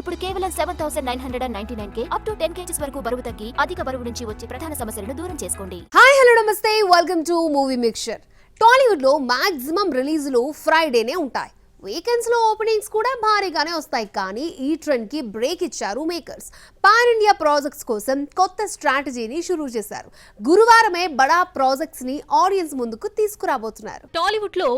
ఇప్పుడు కేవలం 7,999 up to 10 kgs వరకు బరువు తగ్గి అధిక బరువు నుంచి వచ్చే ప్రధాన సమస్యలను దూరం చేసుకోండి. హాయ్ హలో నమస్తే, welcome to movie mixture. Tollywood లో మాక్సిమం రిలీజులు ఫ్రైడేనే ఉంటాయి. వీకెండ్స్ లో ఓపెనింగ్స్ కూడా భారీగానే వస్తాయి. కానీ ఈ ట్రెండ్ కి బ్రేక్ ఇచ్చారు మేకర్స్. పాన్ ఇండియా ప్రాజెక్ట్స్ కోసం కొత్త స్ట్రాటజీని షురూ చేశారు. గురువారమే బడా ప్రాజెక్ట్స్ ని ఆడియన్స్ ముందుకు తీసుకురాబోతున్నారు. టాలీవుడ్ లో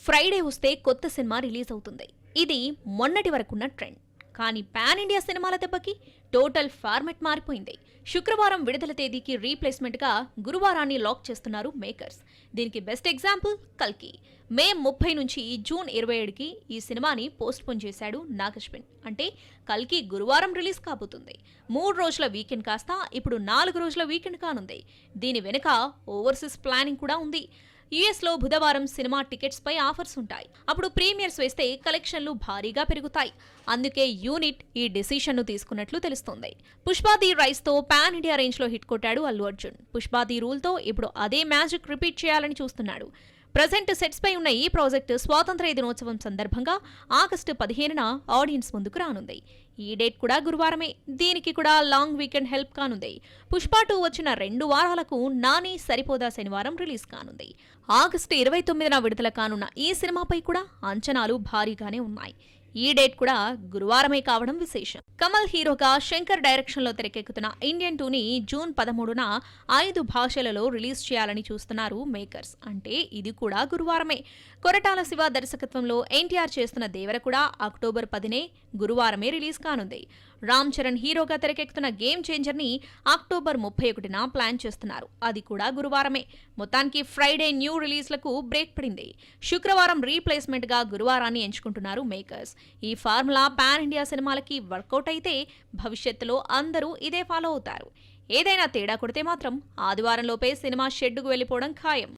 ఫ్రైడే వస్తే కొత్త సినిమా రిలీజ్ అవుతుంది. ఇది మొన్నటి వరకున్న ట్రెండ్. కానీ పాన్ ఇండియా సినిమాల దెబ్బకి టోటల్ ఫార్మెట్ మారిపోయింది. శుక్రవారం విడుదల తేదీకి రీప్లేస్మెంట్ గా గురువారాన్ని లాక్ చేస్తున్నారు మేకర్స్. దీనికి బెస్ట్ ఎగ్జాంపుల్ కల్కి. మే 30 నుంచి జూన్ 27కి ఈ సినిమాని పోస్ట్ పోన్ చేశాడు నాగశ్విన్. అంటే కల్కి గురువారం రిలీజ్ కాబోతుంది. 3 రోజుల వీకెండ్ కాస్త ఇప్పుడు 4 రోజుల వీకెండ్ కానుంది. దీని వెనుక ఓవర్సీస్ ప్లానింగ్ కూడా ఉంది. యుఎస్ లో బుధవారం సినిమా టికెట్స్ పై ఆఫర్స్ ఉంటాయి. అప్పుడు ప్రీమియర్స్ వేస్తే కలెక్షన్లు భారీగా పెరుగుతాయి. అందుకే యూనిట్ ఈ డెసిషన్ ను తీసుకున్నట్లు తెలుస్తోంది. పుష్ప ది రైస్ తో పాన్ ఇండియా రేంజ్ లో హిట్ కొట్టాడు అల్లు అర్జున్. పుష్ప ది రూల్ తో ఇప్పుడు అదే మ్యాజిక్ రిపీట్ చేయాలని చూస్తున్నాడు. ప్రజెంట్ సెట్స్ పై ఉన్న ఈ ప్రాజెక్టు స్వాతంత్ర్య దినోత్సవం సందర్భంగా ఆగస్టు 15న ఆడియన్స్ ముందుకు రానుంది. ఈ డేట్ కూడా గురువారమే. దీనికి కూడా లాంగ్ వీకెండ్ హెల్ప్ కానుంది. పుష్ప 2 వచ్చిన 2 వారాలకు నాని సరిపోదా శనివారం రిలీజ్ కానుంది. ఆగస్టు 29న విడుదల కానున్న ఈ సినిమాపై కూడా అంచనాలు భారీగానే ఉన్నాయి. ఈ డేట్ కూడా గురువారమే కావడం విశేషం. కమల్ హీరోగా శంకర్ డైరెక్షన్ లో తెరకెక్కుతున్న ఇండియన్ 2ని జూన్ 13న 5 భాషలలో రిలీజ్ చేయాలని చూస్తున్నారు మేకర్స్. అంటే ఇది కూడా గురువారమే. కొరటాల శివ దర్శకత్వంలో ఎన్టీఆర్ చేస్తున్న దేవర కూడా అక్టోబర్ 10నే గురువారమే రిలీజ్ కానుంది. రామ్ చరణ్ హీరోగా తెరకెక్కుతున్న గేమ్ చేంజర్ ని అక్టోబర్ 31న ప్లాన్ చేస్తున్నారు. అది కూడా గురువారమే. మొత్తానికి ఫ్రైడే న్యూ రిలీజ్లకు బ్రేక్ పడింది. శుక్రవారం రీప్లేస్మెంట్ గా గురువారాన్ని ఎంచుకుంటున్నారు మేకర్స్. ఈ ఫార్ములా పాన్ ఇండియా సినిమాలకి వర్కౌట్ అయితే భవిష్యత్తులో అందరూ ఇదే ఫాలో అవుతారు. ఏదైనా తేడా కొడితే మాత్రం ఆదివారంలోపే సినిమా షెడ్డుకు వెళ్లిపోవడం ఖాయం.